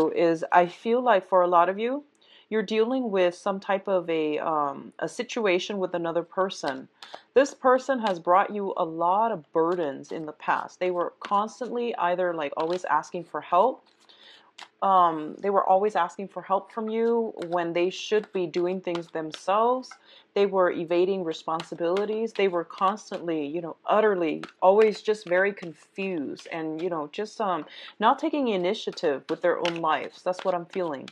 is I feel like for a lot of you, you're dealing with some type of a situation with another person. This person has brought you a lot of burdens in the past. They were constantly either like always asking for help. They were always asking for help from you when they should be doing things themselves. They were evading responsibilities. They were constantly, utterly, always just very confused and, just not taking initiative with their own lives. That's what I'm feeling.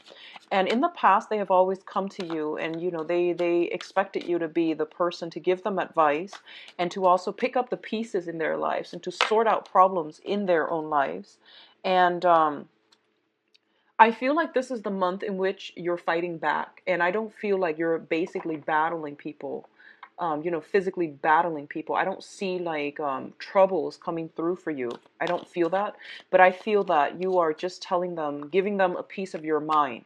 And in the past, they have always come to you and, they expected you to be the person to give them advice and to also pick up the pieces in their lives and to sort out problems in their own lives. And, I feel like this is the month in which you're fighting back, and I don't feel like you're basically battling people, physically battling people. I don't see like troubles coming through for you. I don't feel that, but I feel that you are just telling them, giving them a piece of your mind,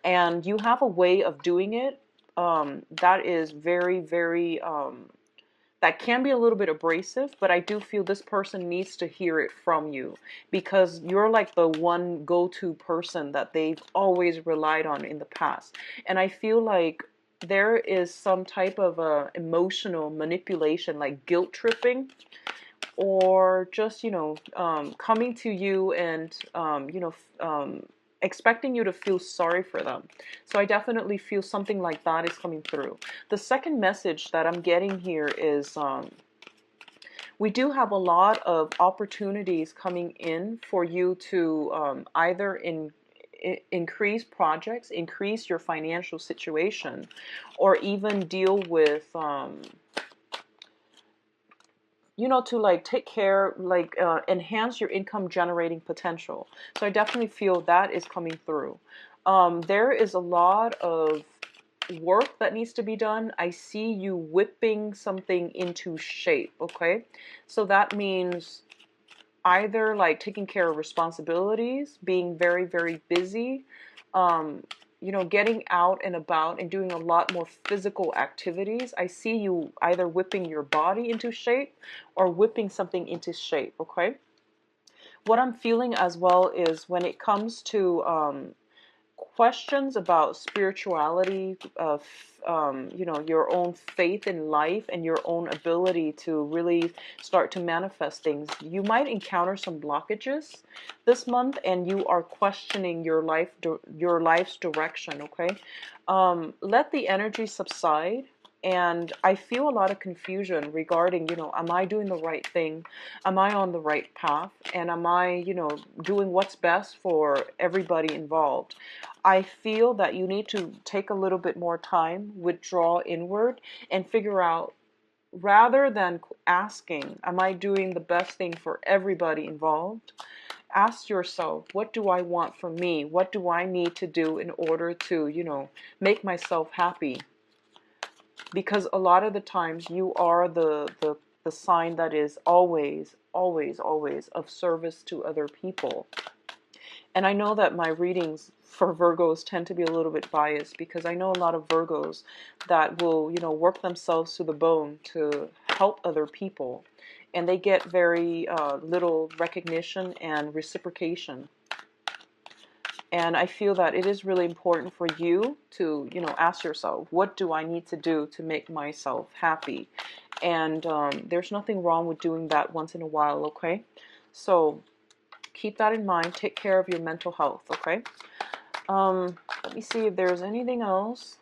and you have a way of doing it that is very, very that can be a little bit abrasive, but I do feel this person needs to hear it from you because you're like the one go-to person that they've always relied on in the past. And I feel like there is some type of emotional manipulation, like guilt tripping, or just, coming to you and, expecting you to feel sorry for them. So I definitely feel something like that is coming through. The second message that I'm getting here is we do have a lot of opportunities coming in for you to either increase projects, increase your financial situation, or even deal with to like take care, like enhance your income generating potential. So I definitely feel that is coming through. There is a lot of work that needs to be done. I see you whipping something into shape, okay? So that means either like taking care of responsibilities, being very, very busy, getting out and about and doing a lot more physical activities. I see you either whipping your body into shape or whipping something into shape, okay? What I'm feeling as well is when it comes to questions about spirituality, of your own faith in life and your own ability to really start to manifest things, you might encounter some blockages this month, and you are questioning your life's direction. Okay, let the energy subside. And I feel a lot of confusion regarding, am I doing the right thing? Am I on the right path? And am I, doing what's best for everybody involved? I feel that you need to take a little bit more time, withdraw inward, and figure out, rather than asking, am I doing the best thing for everybody involved? Ask yourself, what do I want for me? What do I need to do in order to, make myself happy? Because a lot of the times you are the sign that is always, always, always of service to other people. And I know that my readings for Virgos tend to be a little bit biased because I know a lot of Virgos that will, work themselves to the bone to help other people. And they get very little recognition and reciprocation. And I feel that it is really important for you to, ask yourself, what do I need to do to make myself happy? And there's nothing wrong with doing that once in a while, okay? So keep that in mind. Take care of your mental health, okay? Let me see if there's anything else.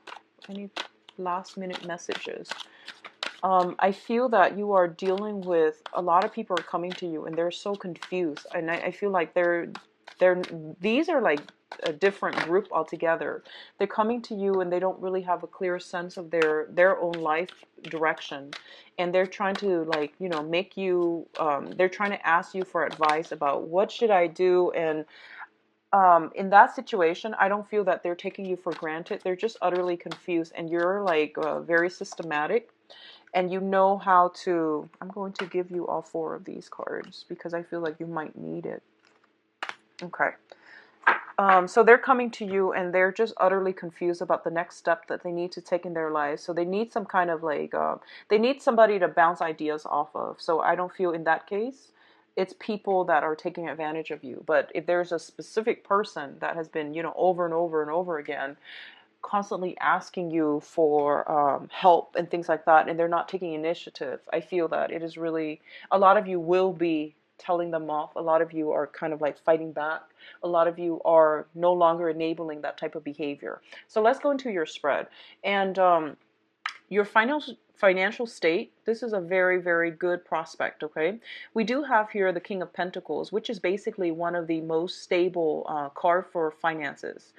Any last minute messages? I feel that you are dealing with a lot of people are coming to you and they're so confused. And I feel like these are like a different group altogether. They're coming to you and they don't really have a clear sense of their own life direction. And they're trying to like, make you, they're trying to ask you for advice about what should I do. And in that situation, I don't feel that they're taking you for granted. They're just utterly confused, and you're like very systematic, and you know how to. I'm going to give you all four of these cards because I feel like you might need it. Okay. So they're coming to you and they're just utterly confused about the next step that they need to take in their lives. So they need some kind of like, they need somebody to bounce ideas off of. So I don't feel in that case it's people that are taking advantage of you. But if there's a specific person that has been, over and over and over again, constantly asking you for help and things like that, and they're not taking initiative, I feel that it is really, a lot of you will be telling them off. A lot of you are kind of like fighting back. A lot of you are no longer enabling that type of behavior. So let's go into your spread. And your financial state, this is a very, very good prospect, okay? We do have here the King of Pentacles, which is basically one of the most stable card for finances.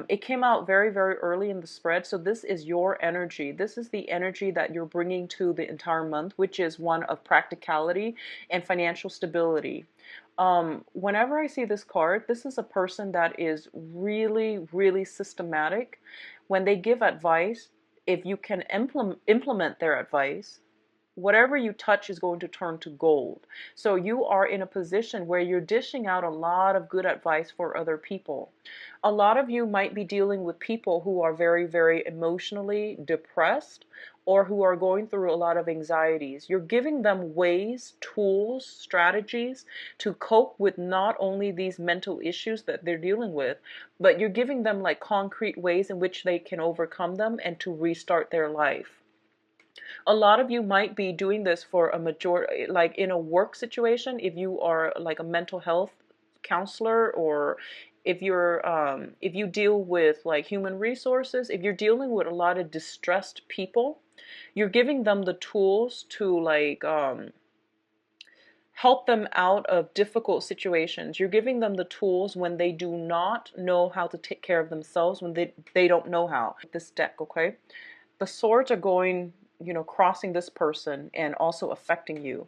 It came out very, very early in the spread, so this is your energy. This is the energy that you're bringing to the entire month, which is one of practicality and financial stability. Whenever I see this card, this is a person that is really, really systematic. When they give advice, if you can implement their advice, whatever you touch is going to turn to gold. So you are in a position where you're dishing out a lot of good advice for other people. A lot of you might be dealing with people who are very, very emotionally depressed or who are going through a lot of anxieties. You're giving them ways, tools, strategies to cope with not only these mental issues that they're dealing with, but you're giving them like concrete ways in which they can overcome them and to restart their life. A lot of you might be doing this for a majority, like in a work situation, if you are like a mental health counselor, or if you deal with like human resources, if you're dealing with a lot of distressed people, you're giving them the tools to like help them out of difficult situations. You're giving them the tools when they do not know how to take care of themselves, when they don't know how. This deck, okay? The swords are going, crossing this person and also affecting you.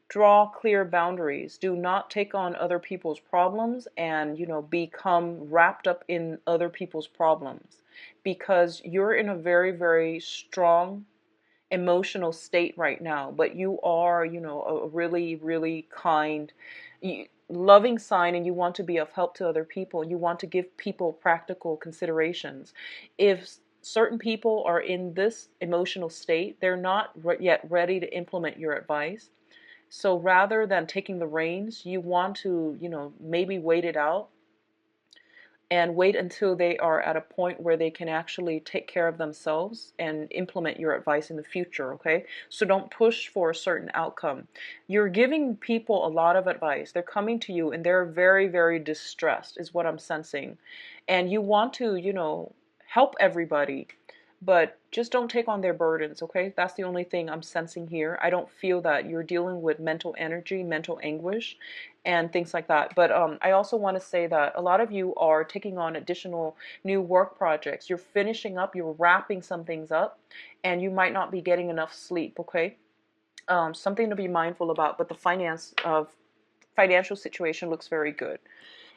Draw clear boundaries. Do not take on other people's problems and, become wrapped up in other people's problems, because you're in a very, very strong emotional state right now, but you are, a really, really kind, loving sign, and you want to be of help to other people. You want to give people practical considerations. If certain people are in this emotional state, they're not yet ready to implement your advice. So rather than taking the reins, you want to, maybe wait it out and wait until they are at a point where they can actually take care of themselves and implement your advice in the future, okay? So don't push for a certain outcome. You're giving people a lot of advice. They're coming to you and they're very, very distressed, is what I'm sensing. And you want to, help everybody, but just don't take on their burdens, okay? That's the only thing I'm sensing here. I don't feel that you're dealing with mental energy, mental anguish, and things like that. But I also want to say that a lot of you are taking on additional new work projects. You're finishing up, you're wrapping some things up, and you might not be getting enough sleep, okay? Something to be mindful about, but the financial situation looks very good.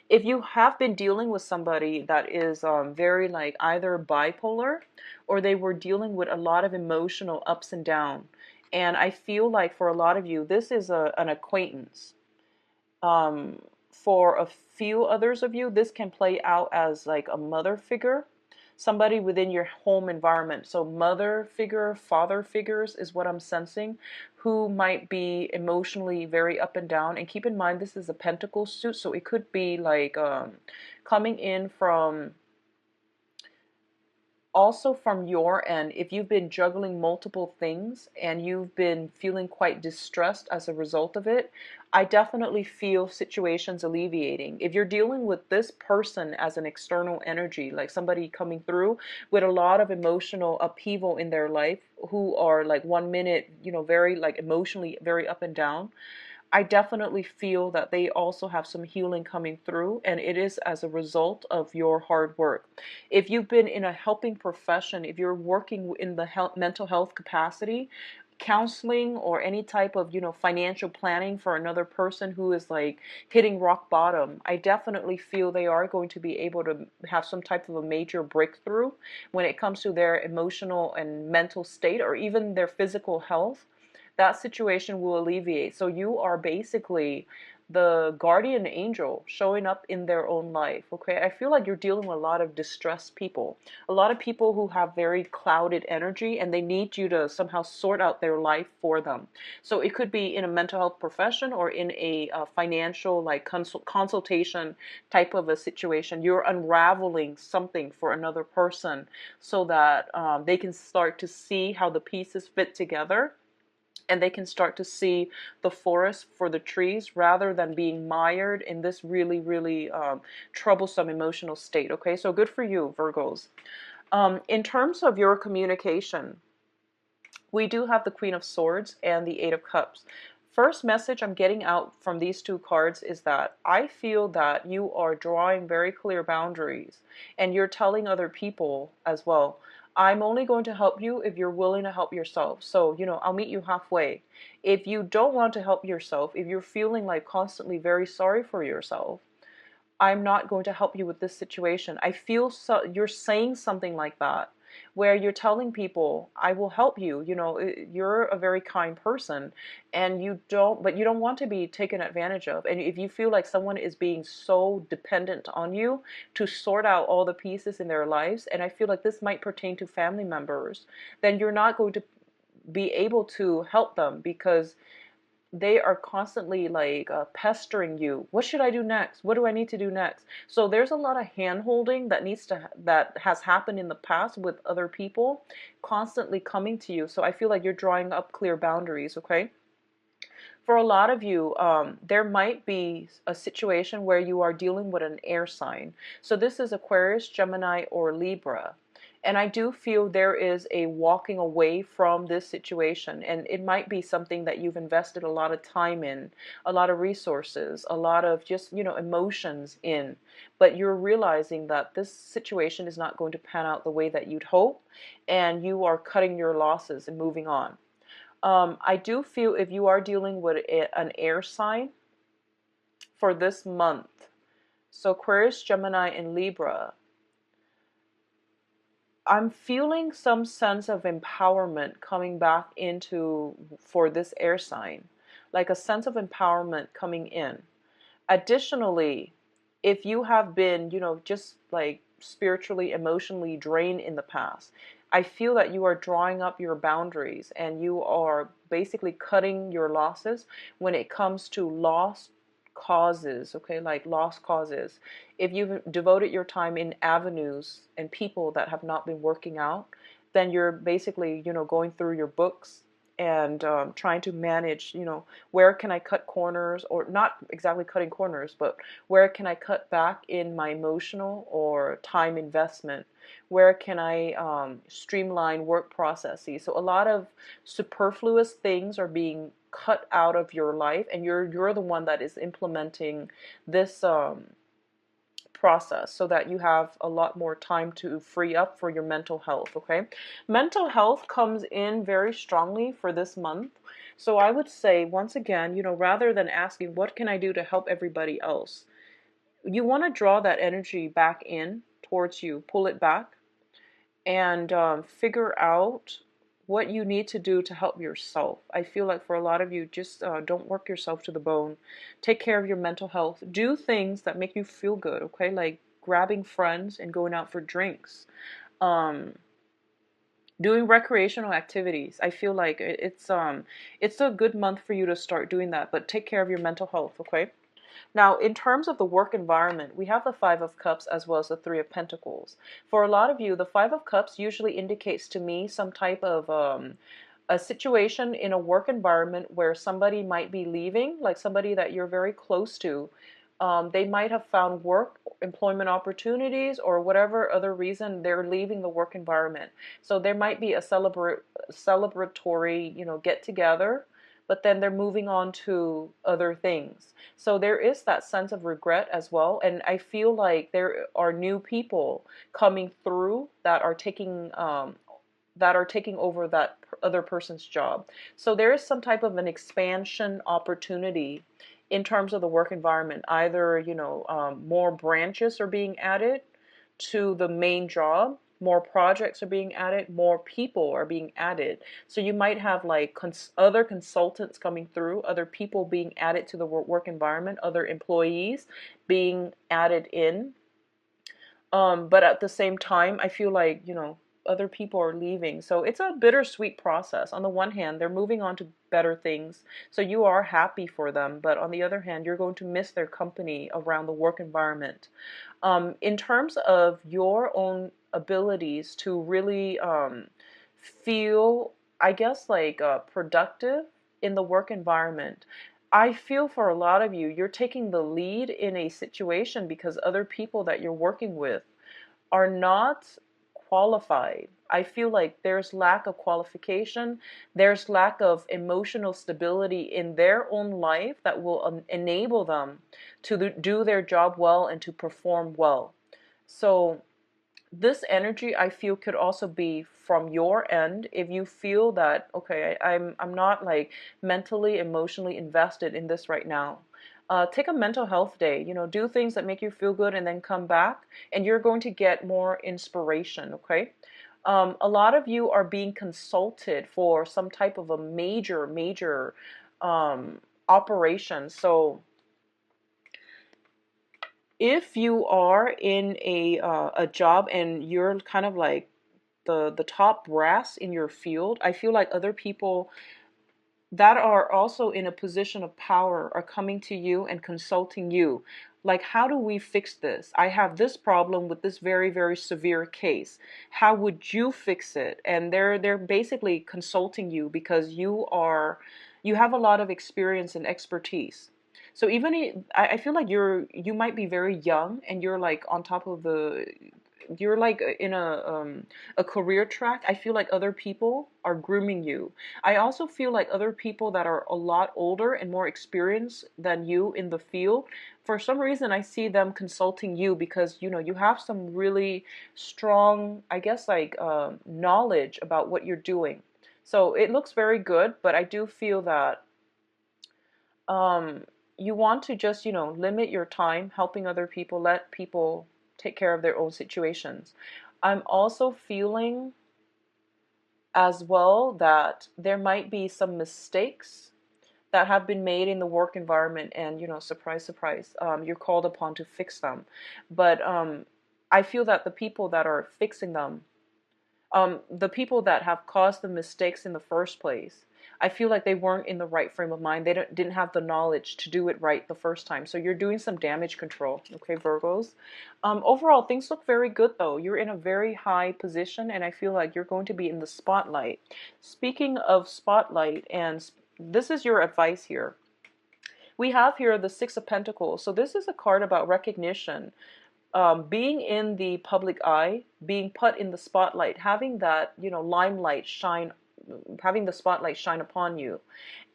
If you have been dealing with somebody that is very like either bipolar, or they were dealing with a lot of emotional ups and down, and I feel like for a lot of you, this is an acquaintance. For a few others of you, this can play out as like a mother figure, somebody within your home environment. So mother figure, father figures is what I'm sensing, who might be emotionally very up and down. And keep in mind, this is a pentacle suit, so it could be like coming in from, also from your end, if you've been juggling multiple things and you've been feeling quite distressed as a result of it, I definitely feel situations alleviating. If you're dealing with this person as an external energy, like somebody coming through with a lot of emotional upheaval in their life, who are like 1 minute, very like emotionally very up and down, I definitely feel that they also have some healing coming through, and it is as a result of your hard work. If you've been in a helping profession, if you're working in the mental health capacity, counseling or any type of, financial planning for another person who is like hitting rock bottom, I definitely feel they are going to be able to have some type of a major breakthrough when it comes to their emotional and mental state, or even their physical health. That situation will alleviate. So you are basically the guardian angel showing up in their own life. Okay, I feel like you're dealing with a lot of distressed people, a lot of people who have very clouded energy, and they need you to somehow sort out their life for them. So it could be in a mental health profession or in a financial like consultation type of a situation. You're unraveling something for another person so that they can start to see how the pieces fit together, and they can start to see the forest for the trees rather than being mired in this really, really troublesome emotional state. Okay, so good for you, Virgos. In terms of your communication, we do have the Queen of Swords and the Eight of Cups. First message I'm getting out from these two cards is that I feel that you are drawing very clear boundaries, and you're telling other people as well, I'm only going to help you if you're willing to help yourself. So, I'll meet you halfway. If you don't want to help yourself, if you're feeling like constantly very sorry for yourself, I'm not going to help you with this situation. I feel so you're saying something like that, where you're telling people, I will help you. You're a very kind person, and but you don't want to be taken advantage of. And if you feel like someone is being so dependent on you to sort out all the pieces in their lives, and I feel like this might pertain to family members, then you're not going to be able to help them, because they are constantly like pestering you. What should I do next? What do I need to do next? So there's a lot of hand holding that has happened in the past with other people constantly coming to you. So I feel like you're drawing up clear boundaries. Okay, for a lot of you, there might be a situation where you are dealing with an air sign. So this is Aquarius, Gemini, or Libra. And I do feel there is a walking away from this situation. And it might be something that you've invested a lot of time in, a lot of resources, a lot of just, emotions in. But you're realizing that this situation is not going to pan out the way that you'd hope. And you are cutting your losses and moving on. I do feel if you are dealing with an air sign for this month, so Aquarius, Gemini, and Libra, I'm feeling some sense of empowerment coming back into for this air sign, like a sense of empowerment coming in. Additionally, if you have been, just like spiritually, emotionally drained in the past, I feel that you are drawing up your boundaries and you are basically cutting your losses when it comes to lost causes, okay, like lost causes. If you've devoted your time in avenues and people that have not been working out, then you're basically, going through your books and trying to manage, where can I cut corners, or not exactly cutting corners, but where can I cut back in my emotional or time investment? Where can I streamline work processes? So a lot of superfluous things are being cut out of your life, and you're the one that is implementing this process so that you have a lot more time to free up for your mental health. Okay, mental health comes in very strongly for this month. So I would say, once again, rather than asking what can I do to help everybody else, you want to draw that energy back in towards you, pull it back, and figure out what you need to do to help yourself. I feel like for a lot of you, just don't work yourself to the bone. Take care of your mental health. Do things that make you feel good, okay? Like grabbing friends and going out for drinks. Um, Doing recreational activities. I feel like it's a good month for you to start doing that, but take care of your mental health, okay? Now, in terms of the work environment, we have the Five of Cups as well as the Three of Pentacles. For a lot of you, the Five of Cups usually indicates to me some type of a situation in a work environment where somebody might be leaving, like somebody that you're very close to. They might have found work, employment opportunities, or whatever other reason they're leaving the work environment. So there might be a celebratory, get together, but then they're moving on to other things. So there is that sense of regret as well. And I feel like there are new people coming through that are taking over that other person's job. So there is some type of an expansion opportunity in terms of the work environment. Either, more branches are being added to the main job, more projects are being added, more people are being added. So you might have like other consultants coming through, other people being added to the work environment, other employees being added in. But at the same time, I feel like, other people are leaving. So it's a bittersweet process. On the one hand, they're moving on to better things. So you are happy for them. But on the other hand, you're going to miss their company around the work environment. In terms of your own abilities to really feel, I guess, like productive in the work environment, I feel for a lot of you, you're taking the lead in a situation because other people that you're working with are not qualified. I feel like there's lack of qualification, there's lack of emotional stability in their own life that will enable them to do their job well and to perform well. So this energy, I feel, could also be from your end. If you feel that, okay, I'm not like mentally, emotionally invested in this right now, take a mental health day. Do things that make you feel good and then come back, and you're going to get more inspiration. Okay. A lot of you are being consulted for some type of a major operation. So if you are in a job and you're kind of like the top brass in your field, I feel like other people that are also in a position of power are coming to you and consulting you. Like, how do we fix this? I have this problem with this very severe case. How would you fix it? And they're basically consulting you because you have a lot of experience and expertise. So even I feel like you might be very young and you're like on top of you're like in a career track. I feel like other people are grooming you. I also feel like other people that are a lot older and more experienced than you in the field, for some reason I see them consulting you because you have some really strong, I guess, like knowledge about what you're doing. So it looks very good, but I do feel that um, you want to just, limit your time helping other people, let people take care of their own situations. I'm also feeling as well that there might be some mistakes that have been made in the work environment, and surprise surprise, you're called upon to fix them. But I feel that the people that are fixing them, the people that have caused the mistakes in the first place, I feel like they weren't in the right frame of mind. They didn't have the knowledge to do it right the first time. So you're doing some damage control, okay, Virgos? Overall, things look very good, though. You're in a very high position, and I feel like you're going to be in the spotlight. Speaking of spotlight, and this is your advice here. We have here the Six of Pentacles. So this is a card about recognition, being in the public eye, being put in the spotlight, having that, limelight shine, having the spotlight shine upon you.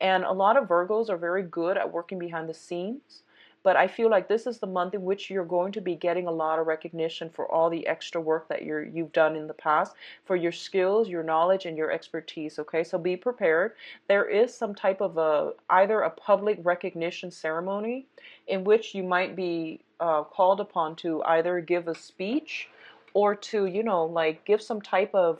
And a lot of Virgos are very good at working behind the scenes. But I feel like this is the month in which you're going to be getting a lot of recognition for all the extra work that you've done in the past, for your skills, your knowledge, and your expertise. Okay, so be prepared. There is some type of either a public recognition ceremony in which you might be called upon to either give a speech or to, like give some type of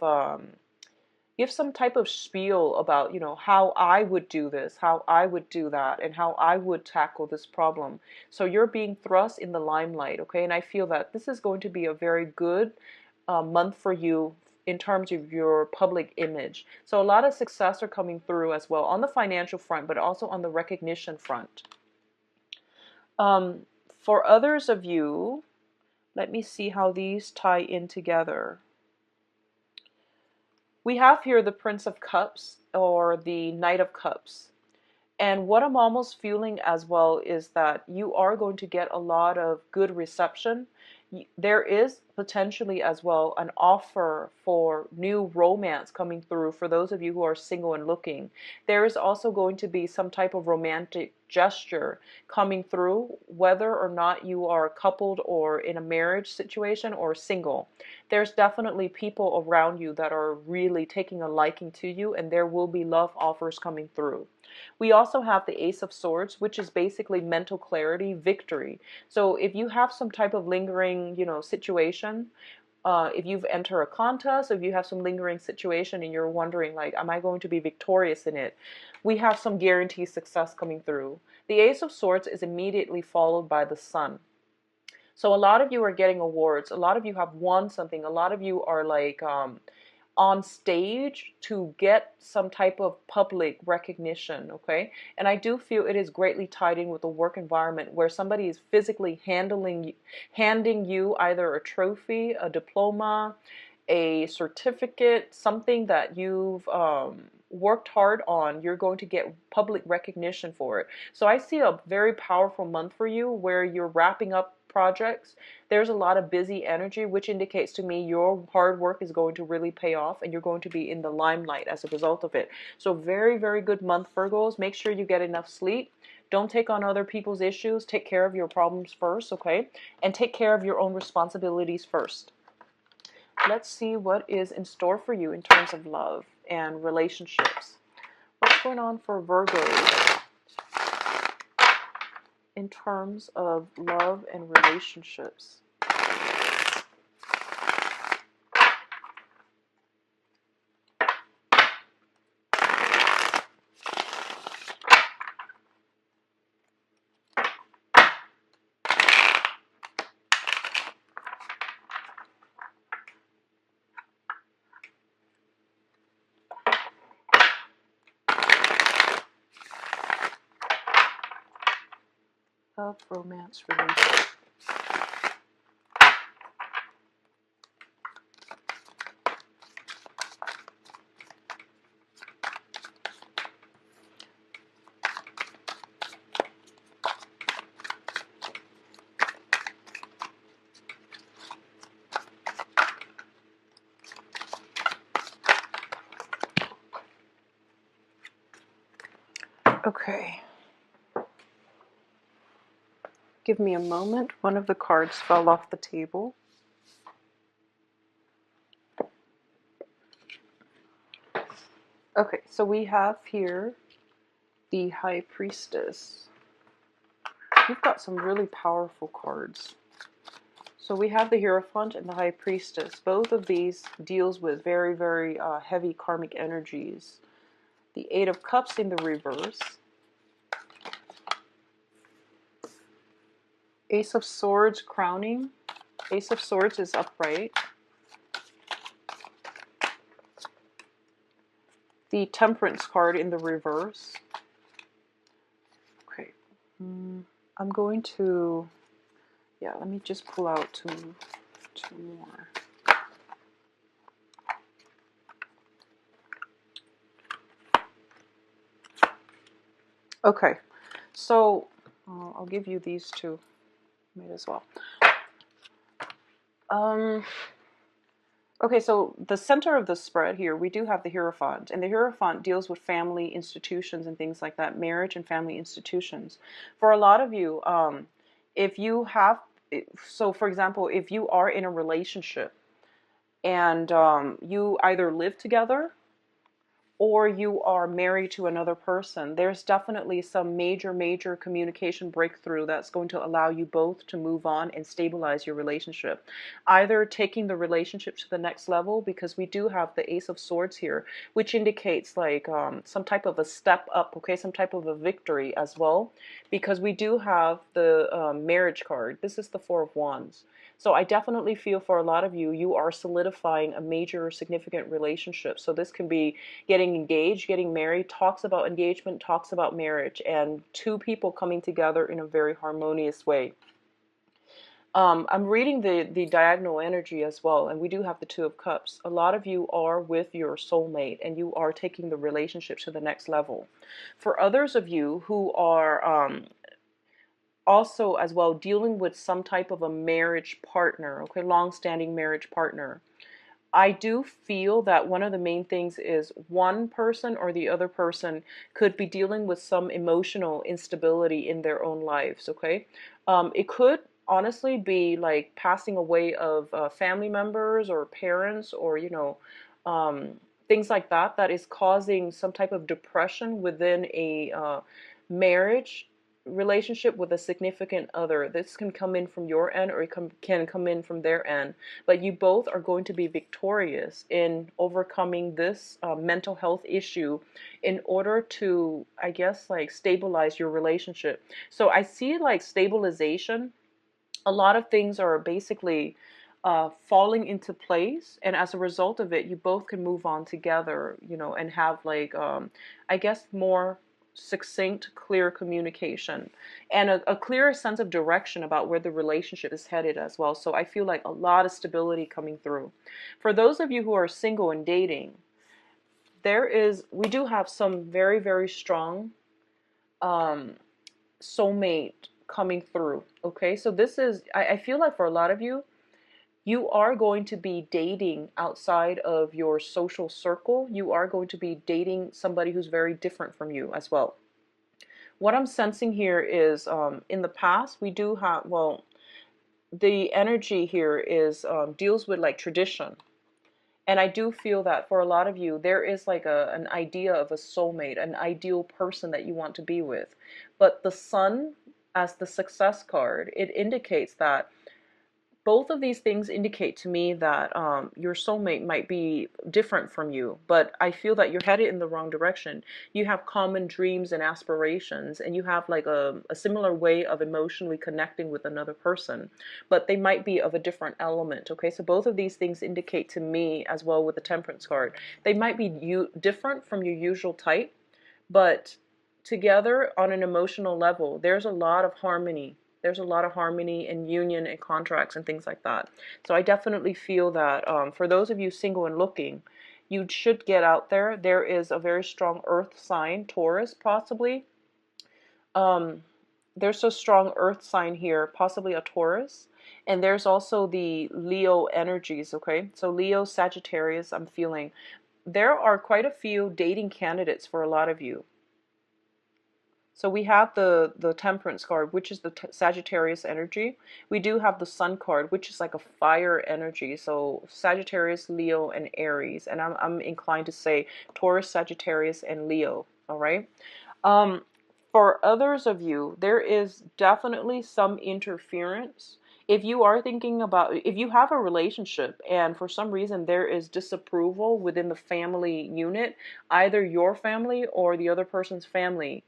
spiel about, how I would do this, how I would do that, and how I would tackle this problem. So you're being thrust in the limelight, okay? And I feel that this is going to be a very good month for you in terms of your public image. So a lot of success are coming through as well on the financial front, but also on the recognition front. For others of you, let me see how these tie in together. We have here the Prince of Cups or the Knight of Cups. And what I'm almost feeling as well is that you are going to get a lot of good reception. There is potentially as well an offer for new romance coming through for those of you who are single and looking. There is also going to be some type of romantic gesture coming through, whether or not you are coupled or in a marriage situation or single. There's definitely people around you that are really taking a liking to you, and there will be love offers coming through. We also have the Ace of Swords, which is basically mental clarity, victory. So if you have some type of lingering, situation, If you've entered a contest, if you have some lingering situation and you're wondering, like, am I going to be victorious in it? We have some guaranteed success coming through. The Ace of Swords is immediately followed by the Sun. So a lot of you are getting awards. A lot of you have won something. A lot of you are like on stage to get some type of public recognition, okay? And I do feel it is greatly tied in with the work environment where somebody is physically handing you either a trophy, a diploma, a certificate, something that you've worked hard on. You're going to get public recognition for it. So I see a very powerful month for you where you're wrapping up projects. There's a lot of busy energy, which indicates to me your hard work is going to really pay off and you're going to be in the limelight as a result of it. So very, very good month, Virgos. Make sure you get enough sleep. Don't take on other people's issues. Take care of your problems first, okay? And take care of your own responsibilities first. Let's see what is in store for you in terms of love and relationships. What's going on for Virgos in terms of love and relationships? Love, romance, relationship. Okay. Give me a moment. One of the cards fell off the table. Okay, so we have here the High Priestess. You've got some really powerful cards. So we have the Hierophant and the High Priestess. Both of these deals with very, very heavy karmic energies. The Eight of Cups in the reverse. Ace of Swords crowning. Ace of Swords is upright. The Temperance card in the reverse. Okay. I'm going to, yeah, let me just pull out two more. Okay, so I'll give you these two. Might as well. Okay, so the center of the spread here, we do have the Hierophant, and the Hierophant deals with family institutions and things like that, marriage and family institutions. For a lot of you, if you have, so for example, if you are in a relationship and you either live together or you are married to another person, there's definitely some major communication breakthrough that's going to allow you both to move on and stabilize your relationship. Either taking the relationship to the next level, because we do have the Ace of Swords here, which indicates like some type of a step up, okay, some type of a victory as well, because we do have the marriage card. This is the Four of Wands. So I definitely feel for a lot of you, you are solidifying a major significant relationship. So this can be getting engaged, getting married, talks about engagement, talks about marriage, and two people coming together in a very harmonious way. I'm reading the diagonal energy as well, and we do have the Two of Cups. A lot of you are with your soulmate, and you are taking the relationship to the next level. For others of you who are also as well dealing with some type of a marriage partner, okay, long-standing marriage partner, I do feel that one of the main things is one person or the other person could be dealing with some emotional instability in their own lives, okay? It could honestly be like passing away of family members or parents or, you know, things like that that is causing some type of depression within a marriage relationship with a significant other. This can come in from your end, or it can come in from their end, but you both are going to be victorious in overcoming this mental health issue in order to, I guess, like stabilize your relationship. So I see like stabilization. A lot of things are basically falling into place, and as a result of it, you both can move on together, and have like, I guess, more succinct, clear communication, and a clearer sense of direction about where the relationship is headed as well. So I feel like a lot of stability coming through. For those of you who are single and dating, we do have some very, very strong um, soulmate coming through. Okay, so this is, I feel like for a lot of you, you are going to be dating outside of your social circle. You are going to be dating somebody who's very different from you as well. What I'm sensing here is, in the past, we do have, well, the energy here is, deals with like tradition. And I do feel that for a lot of you, there is like an idea of a soulmate, an ideal person that you want to be with. But the sun, as the success card, it indicates that both of these things indicate to me that your soulmate might be different from you, but I feel that you're headed in the wrong direction. You have common dreams and aspirations, and you have like a similar way of emotionally connecting with another person, but they might be of a different element. Okay, so both of these things indicate to me as well with the Temperance card. They might be different from your usual type, but together on an emotional level, there's a lot of harmony. There's a lot of harmony and union and contracts and things like that. So I definitely feel that for those of you single and looking, you should get out there. There is a very strong earth sign, Taurus possibly. There's a strong earth sign here, possibly a Taurus. And there's also the Leo energies, okay? So Leo, Sagittarius, I'm feeling. There are quite a few dating candidates for a lot of you. So we have the Temperance card, which is the Sagittarius energy. We do have the Sun card, which is like a fire energy. So Sagittarius, Leo, and Aries. And I'm inclined to say Taurus, Sagittarius, and Leo. All right. For others of you, there is definitely some interference. If you are thinking about, if you have a relationship and for some reason there is disapproval within the family unit, either your family or the other person's family,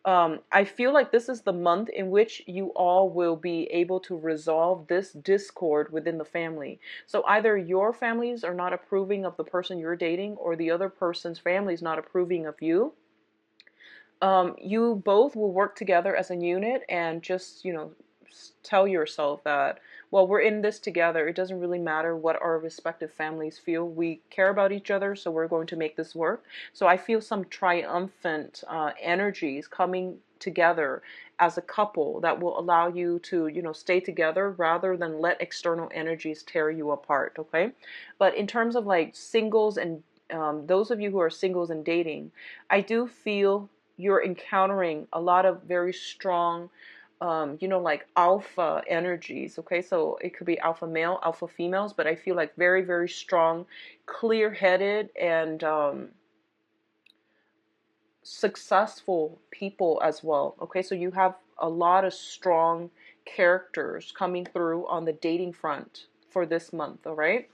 I feel like this is the month in which you all will be able to resolve this discord within the family. So either your families are not approving of the person you're dating, or the other person's family is not approving of you. You both will work together as a unit and just, tell yourself that, well, we're in this together. It doesn't really matter what our respective families feel. We care about each other, so we're going to make this work. So I feel some triumphant energies coming together as a couple that will allow you to, stay together rather than let external energies tear you apart, okay? But in terms of like singles and those of you who are singles and dating, I do feel you're encountering a lot of very strong like alpha energies. Okay, so it could be alpha male, alpha females, but I feel like very, very strong, clear-headed, and successful people as well. Okay, so you have a lot of strong characters coming through on the dating front for this month. All right.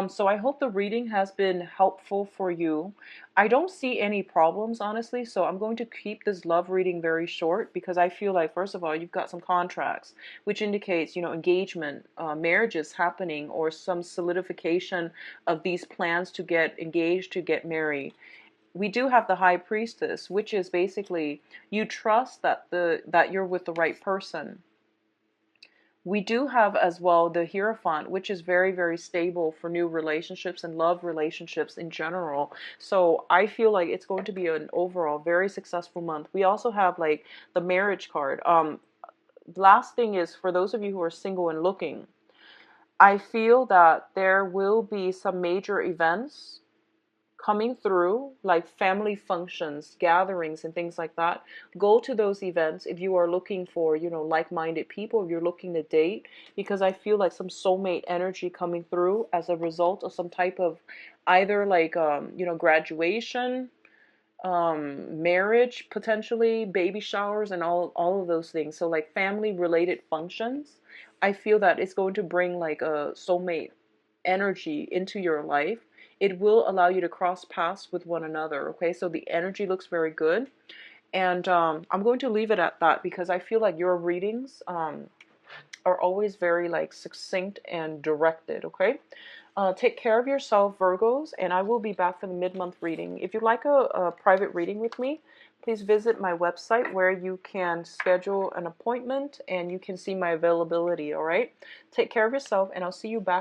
So I hope the reading has been helpful for you. I don't see any problems, honestly, so I'm going to keep this love reading very short because I feel like, first of all, you've got some contracts, which indicates, engagement, marriages happening, or some solidification of these plans to get engaged, to get married. We do have the High Priestess, which is basically you trust that you're with the right person. We do have as well the Hierophant, which is very, very stable for new relationships and love relationships in general. So I feel like it's going to be an overall very successful month. We also have like the Marriage card. Last thing is, for those of you who are single and looking, I feel that there will be some major events coming through, like family functions, gatherings, and things like that. Go to those events if you are looking for, like-minded people, if you're looking to date, because I feel like some soulmate energy coming through as a result of some type of either like, graduation, marriage, potentially baby showers, and all of those things. So like family related functions, I feel that it's going to bring like a soulmate energy into your life. It will allow you to cross paths with one another. Okay, so the energy looks very good. And I'm going to leave it at that because I feel like your readings are always very like succinct and directed. Okay, take care of yourself, Virgos, and I will be back for the mid-month reading. If you'd like a private reading with me, please visit my website where you can schedule an appointment and you can see my availability. All right, take care of yourself, and I'll see you back